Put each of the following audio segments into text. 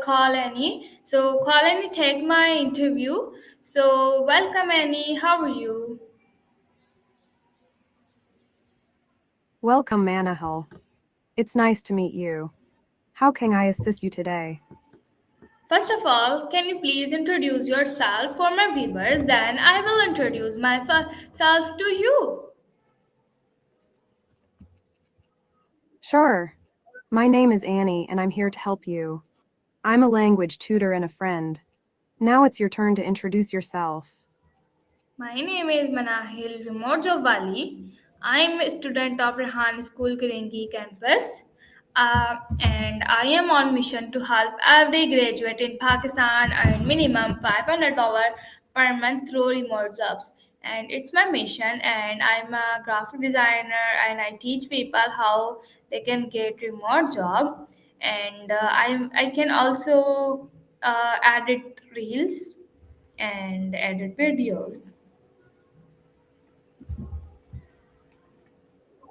Colony. So Colony take my interview. So welcome Annie. How are you? Welcome, Manahal. It's nice to meet you. How can I assist you today? First of all, can you please introduce yourself for my viewers? Then I will introduce myself to you. Sure. My name is Annie, and I'm here to help you. I'm a language tutor and a friend. Now it's your turn to introduce yourself. My name is Manahil Rimorjovali. I'm a student of Rehan School, Korangi Campus. And I am on mission to help every graduate in Pakistan earn minimum $500 per month through remote jobs. And it's my mission, and I'm a graphic designer, and I teach people how they can get remote job. And I can also edit reels and edit videos.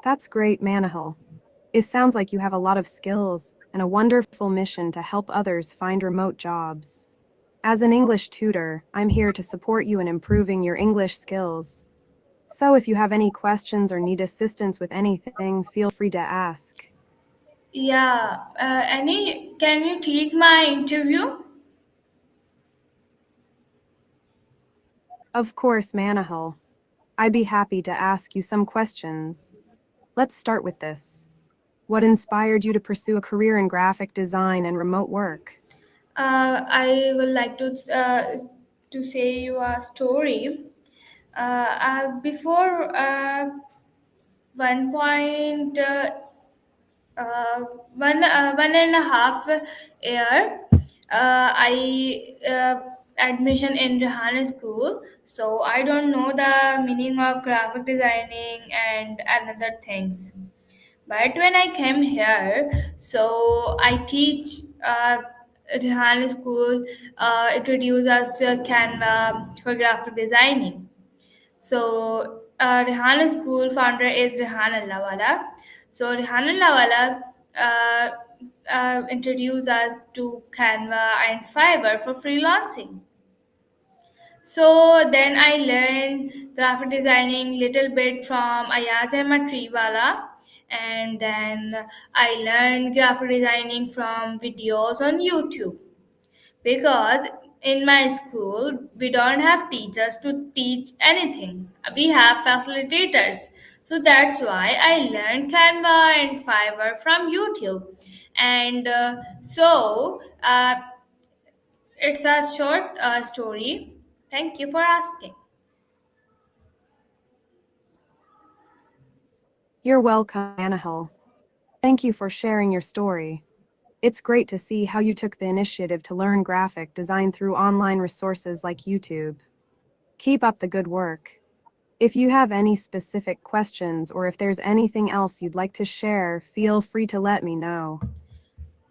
That's great, Manahal. It sounds like you have a lot of skills and a wonderful mission to help others find remote jobs. As an English tutor, I'm here to support you in improving your English skills. So if you have any questions or need assistance with anything, feel free to ask. Yeah, Annie, can you take my interview? Of course, Manahal. I'd be happy to ask you some questions. Let's start with this. What inspired you to pursue a career in graphic design and remote work? I would like to say you a story. Before 1 uh, 1.5 year, I admission in Rehan School. So I don't know the meaning of graphic designing and another things. But when I came here, so I teach Rehan School, introduce us to Canva for graphic designing. So Rehan School founder is Rehan Allahwala. So Rehan Allahwala uh, introduced us to Canva and Fiverr for freelancing. So then I learned graphic designing little bit from Ayaz Ahmad Triwala, and then I learned graphic designing from videos on YouTube, because in my school we don't have teachers to teach anything. We have facilitators. So that's why I learned Canva and Fiverr from YouTube. And it's a short story. Thank you for asking. You're welcome, Anahel. Thank you for sharing your story. It's great to see how you took the initiative to learn graphic design through online resources like YouTube. Keep up the good work. If you have any specific questions or if there's anything else you'd like to share, feel free to let me know.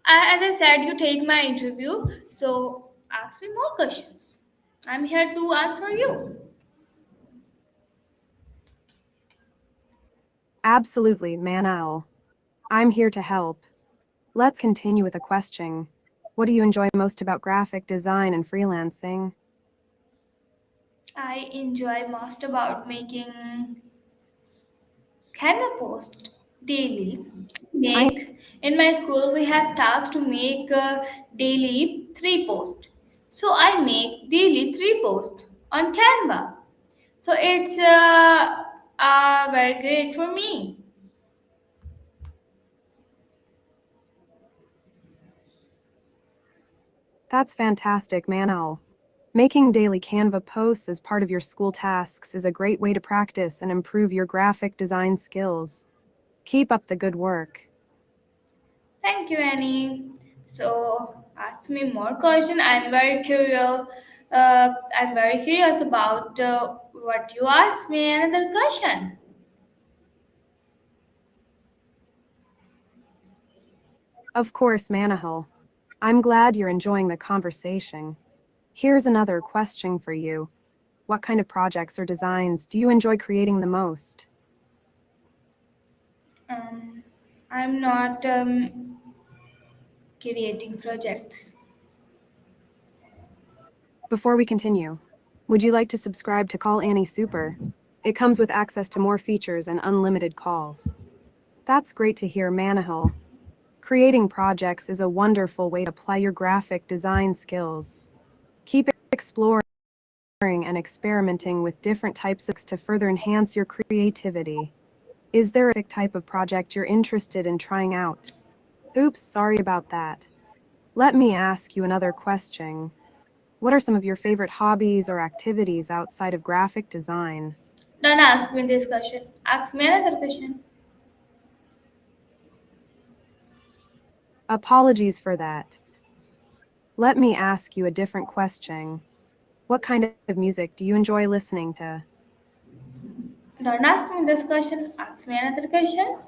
As I said, you take my interview, so ask me more questions. I'm here to answer you. Absolutely, Manal. I'm here to help. Let's continue with a question. What do you enjoy most about graphic design and freelancing? I enjoy most about making Canva post daily. I Make in my school we have tasks to make daily 3 posts. So I make daily 3 posts on Canva. So it's very great for me. That's fantastic, Manal. Making daily Canva posts as part of your school tasks is a great way to practice and improve your graphic design skills. Keep up the good work. Thank you, Annie. So ask me more question. I'm very curious about what you asked me. Another question. Of course, Manahil. I'm glad you're enjoying the conversation. Here's another question for you. What kind of projects or designs do you enjoy creating the most? I'm not creating projects. Before we continue, would you like to subscribe to Call Annie Super? It comes with access to more features and unlimited calls. That's great to hear, Manahil. Creating projects is a wonderful way to apply your graphic design skills. Keep exploring and experimenting with different types of to further enhance your creativity. Is there a type of project you're interested in trying out? Oops, sorry about that. Let me ask you another question. What are some of your favorite hobbies or activities outside of graphic design? Don't ask me this question. Ask me another question. Apologies for that. Let me ask you a different question. What kind of music do you enjoy listening to? Don't ask me this question. Ask me another question.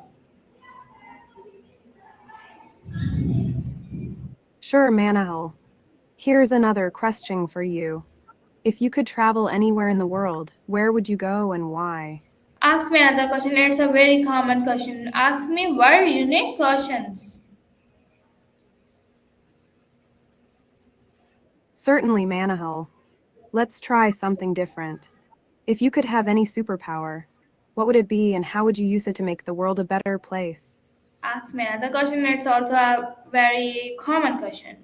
Sure, Manahil. Here's another question for you. If you could travel anywhere in the world, where would you go and why? Ask me another question. It's a very common question. Ask me what unique questions. Certainly, Manahil. Let's try something different. If you could have any superpower, what would it be and how would you use it to make the world a better place? Ask me another question. It's also a very common question.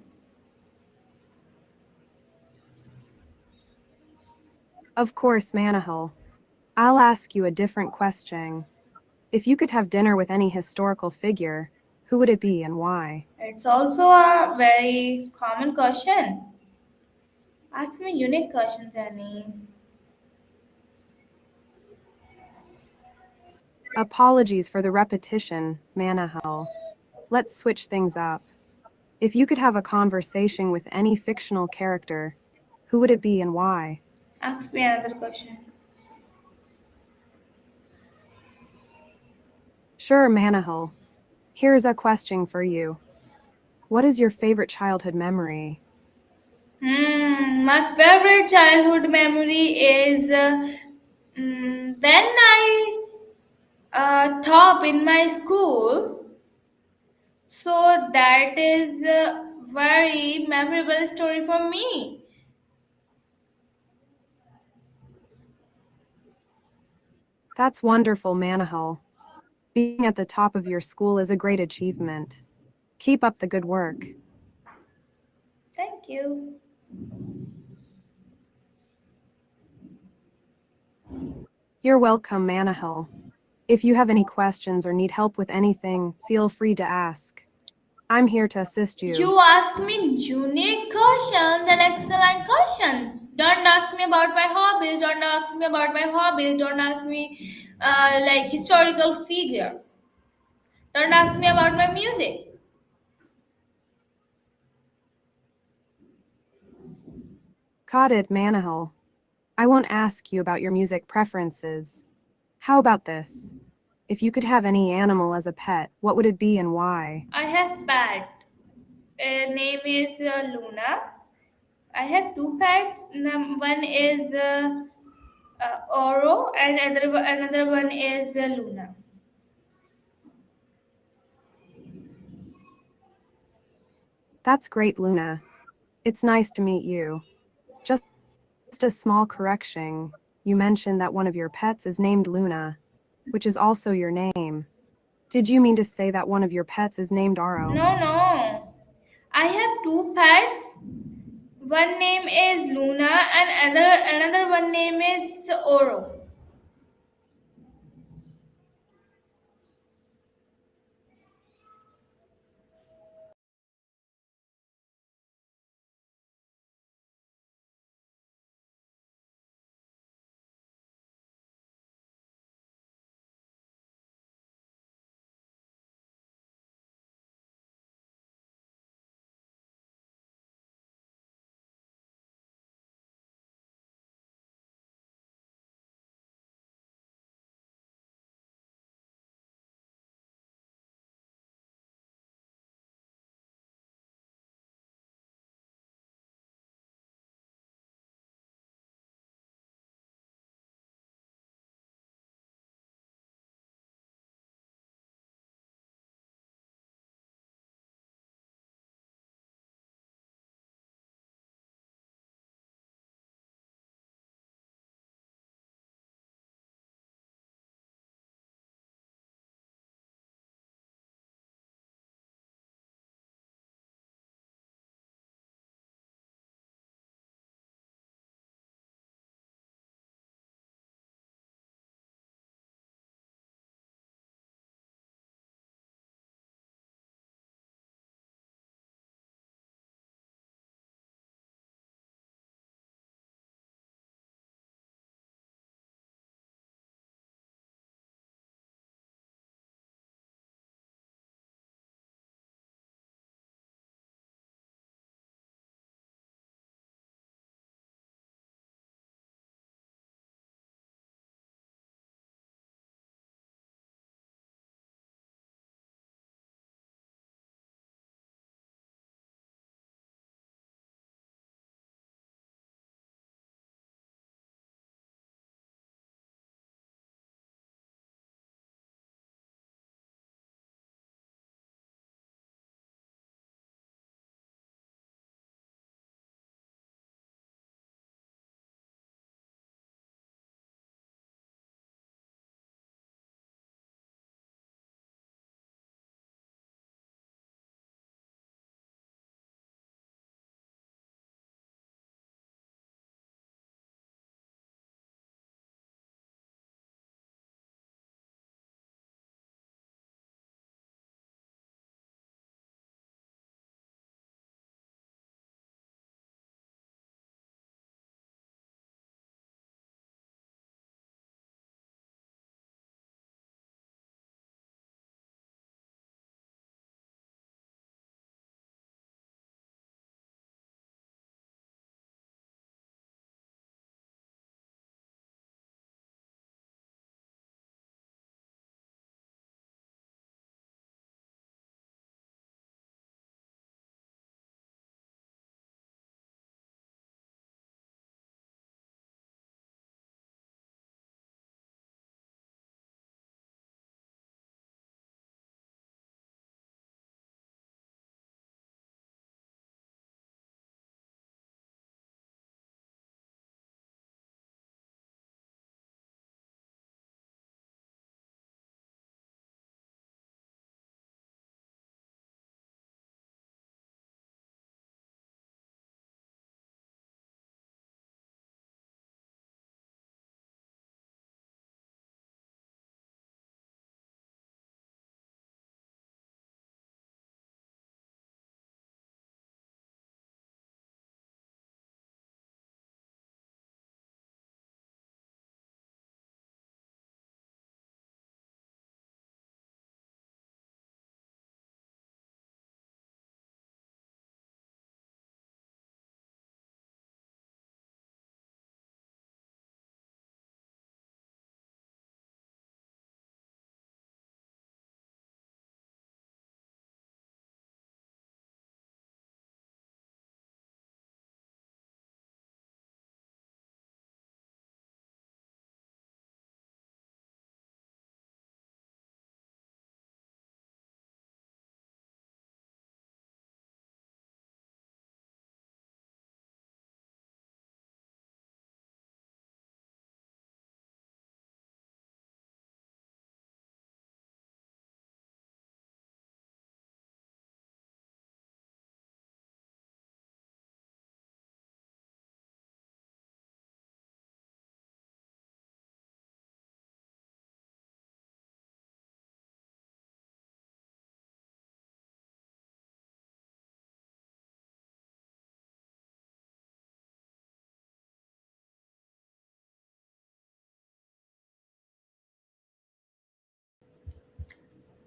Of course, Manahil. I'll ask you a different question. If you could have dinner with any historical figure, who would it be and why? It's also a very common question. Ask me unique questions, Annie. Apologies for the repetition, Manahil. Let's switch things up. If you could have a conversation with any fictional character, who would it be and why? Ask me another question. Sure, Manahil. Here's a question for you. What is your favorite childhood memory? My favorite childhood memory is when I top in my school. So that is a very memorable story for me. That's wonderful, Manahil. Being at the top of your school is a great achievement. Keep up the good work. Thank you. You're welcome, Manahil. If you have any questions or need help with anything, feel free to ask. I'm here to assist you. You ask me unique questions and excellent questions. Don't ask me about my hobbies. Don't ask me about my hobbies. Don't ask me like historical figure. Don't ask me about my music. Got it, Manahil. I won't ask you about your music preferences. How about this? If you could have any animal as a pet, what would it be and why? I have pet. Name is Luna. I have two pets. One is Oro, and another one is Luna. That's great, Luna. It's nice to meet you. Just a small correction. You mentioned that one of your pets is named Luna, which is also your name. Did you mean to say that one of your pets is named Aro? No, no. I have two pets. One name is Luna, and another one name is Oro.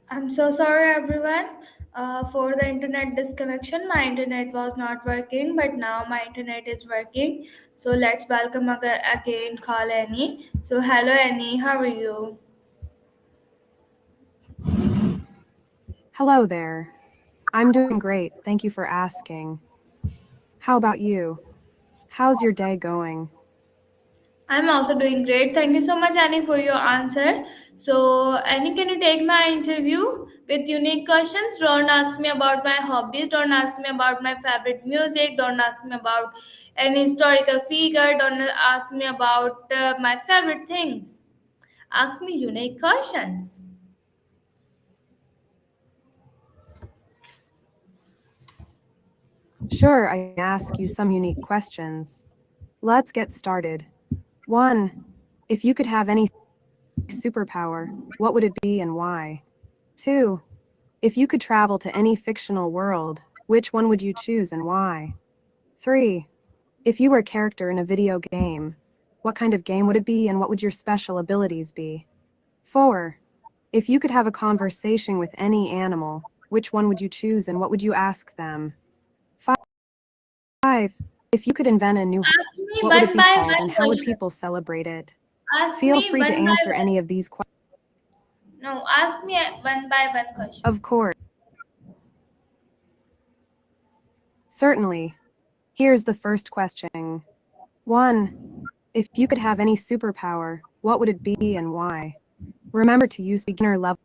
I'm so sorry, everyone, for the internet disconnection. My internet was not working, but now my internet is working. So let's welcome again, call Annie. So hello, Annie. How are you? Hello there. I'm doing great, thank you for asking. How about you? How's your day going? I'm also doing great. Thank you so much, Annie, for your answer. So, Annie, can you take my interview with unique questions? Don't ask me about my hobbies. Don't ask me about my favorite music. Don't ask me about any historical figure. Don't ask me about my favorite things. Ask me unique questions. Sure, I can ask you some unique questions. Let's get started. 1. If you could have any superpower, what would it be and why? 2. If you could travel to any fictional world, which one would you choose and why? 3. If you were a character in a video game, what kind of game would it be and what would your special abilities be? 4. If you could have a conversation with any animal, which one would you choose and what would you ask them? 5. If you could invent a new hobby, Ask me what would it one be by called and one how would question. people celebrate it? Ask Feel me free to one by answer one. any of these questions. No, ask me one by one question. Of course, certainly. Here's the first question. 1. If you could have any superpower, what would it be and why? Remember to use beginner level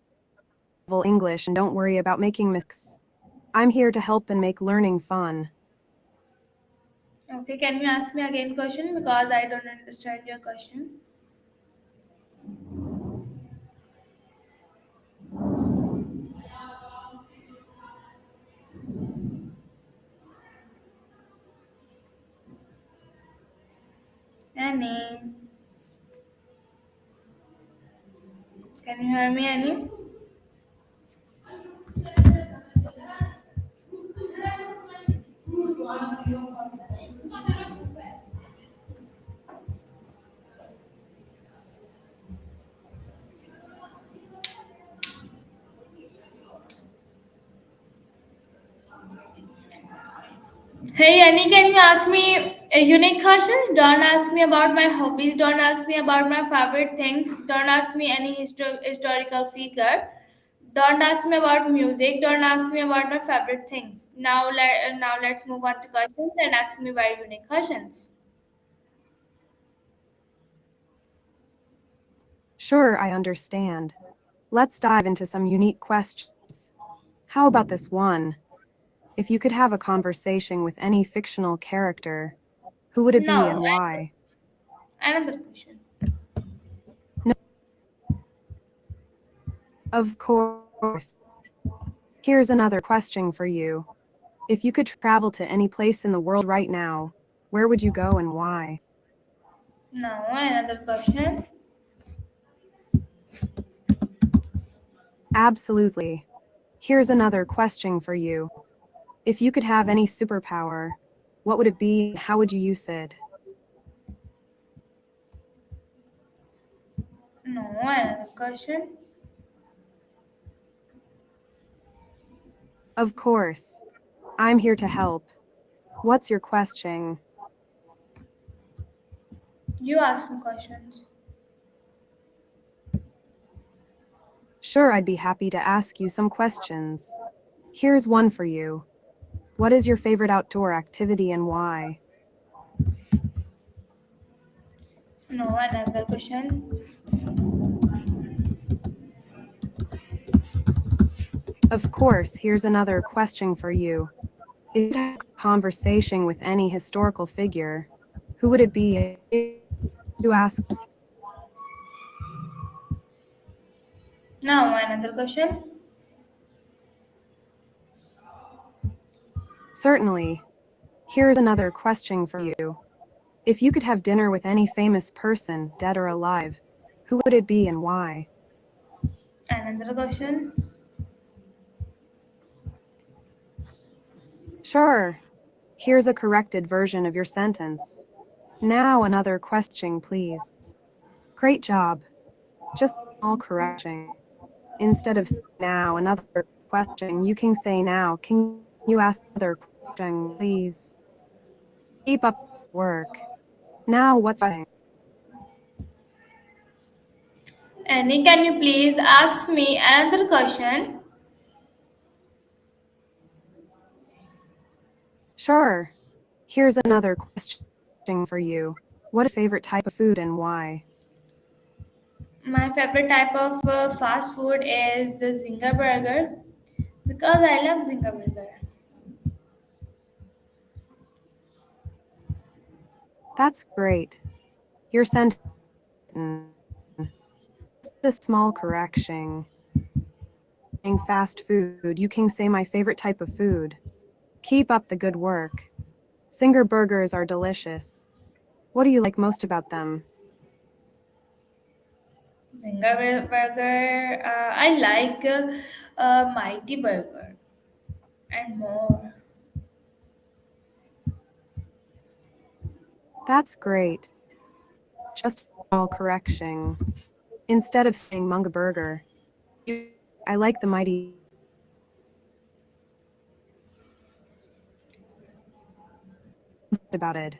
English and don't worry about making mistakes. I'm here to help and make learning fun. Okay, can you ask me again question because I don't understand your question. Annie, can you hear me, Annie? Hey, Annie, can you ask me unique questions? Don't ask me about my hobbies. Don't ask me about my favorite things. Don't ask me any historical figure. Don't ask me about music. Don't ask me about my favorite things. Now let's move on to questions and ask me very unique questions. Sure, I understand. Let's dive into some unique questions. How about this one? If you could have a conversation with any fictional character, who would it be No, and why? another question. No, of course. Here's another question for you. If you could travel to any place in the world right now, where would you go and why? No, another question. Absolutely. Here's another question for you. If you could have any superpower, what would it be and how would you use it? No, another question. Of course. I'm here to help. What's your question? You ask me questions. Sure, I'd be happy to ask you some questions. Here's one for you. What is your favorite outdoor activity and why? No, another question. Of course, here's another question for you. If you had a conversation with any historical figure, who would it be? You ask. Now another question. Certainly. Here's another question for you. If you could have dinner with any famous person, dead or alive, who would it be and why? Another question. Sure. Here's a corrected version of your sentence. Now another question, please. Great job. Just all correction. Instead of now another question, you can say now. Can you ask another question, please? Keep up work. Now what's Annie, can you please ask me another question? Sure. Here's another question for you. What is your favorite type of food and why? My favorite type of fast food is the Zinger burger because I love Zinger burger. That's great. Your sentence. Just a small correction. Saying fast food, you can say my favorite type of food. Keep up the good work. Singer burgers are delicious. What do you like most about them? Burger, I like Mighty Burger and more. That's great. Just a small correction. Instead of saying Munga burger, I like the mighty about it.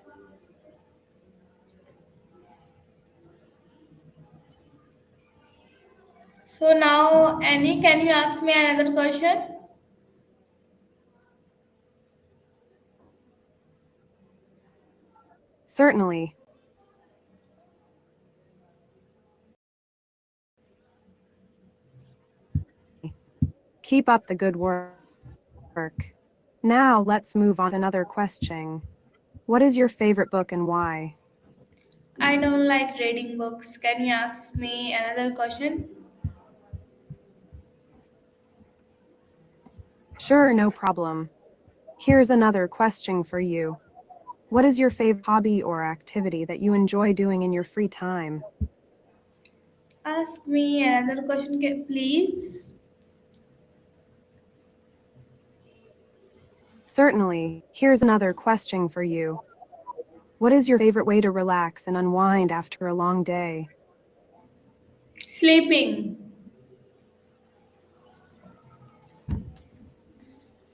So now, Annie, can you ask me another question? Certainly. Keep up the good work. Now let's move on to another question. What is your favorite book and why? I don't like reading books. Can you ask me another question? Sure, no problem. Here's another question for you. What is your favorite hobby or activity that you enjoy doing in your free time? Ask me another question, please. Certainly. Here's another question for you. What is your favorite way to relax and unwind after a long day? Sleeping.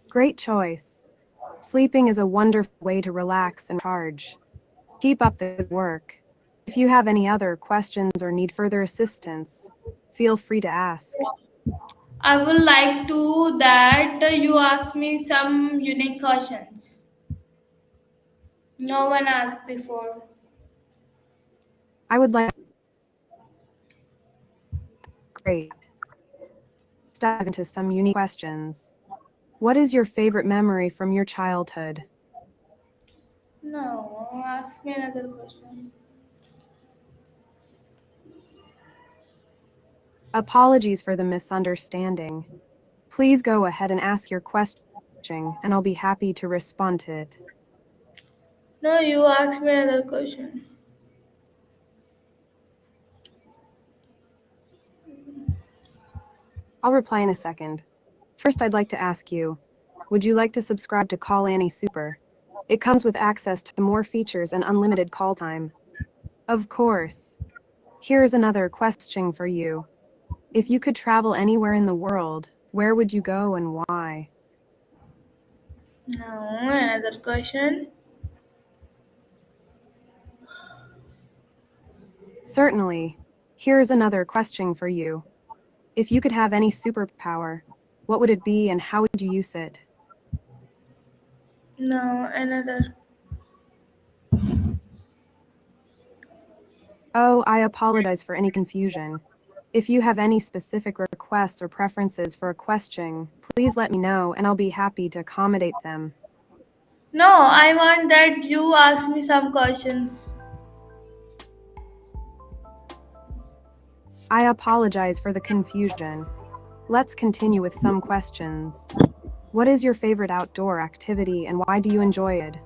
Great choice. Sleeping is a wonderful way to relax and charge. Keep up the good work. If you have any other questions or need further assistance, feel free to ask. I would like to that you ask me some unique questions. No one asked before. I would like great. Let's dive into some unique questions. What is your favorite memory from your childhood? No, ask me another question. Apologies for the misunderstanding. Please go ahead and ask your question, and I'll be happy to respond to it. No, you ask me another question. I'll reply in a second. First, I'd like to ask you, would you like to subscribe to Call Annie Super? It comes with access to more features and unlimited call time. Of course. Here's another question for you. If you could travel anywhere in the world, where would you go and why? No, another question. Certainly. Here's another question for you. If you could have any superpower, what would it be and how would you use it? No, another. Oh, I apologize for any confusion. If you have any specific requests or preferences for a question, please let me know and I'll be happy to accommodate them. No, I want that you ask me some questions. I apologize for the confusion. Let's continue with some questions. What is your favorite outdoor activity and why do you enjoy it?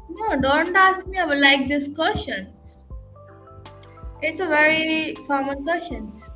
No, don't ask me about like these questions. It's a very common questions.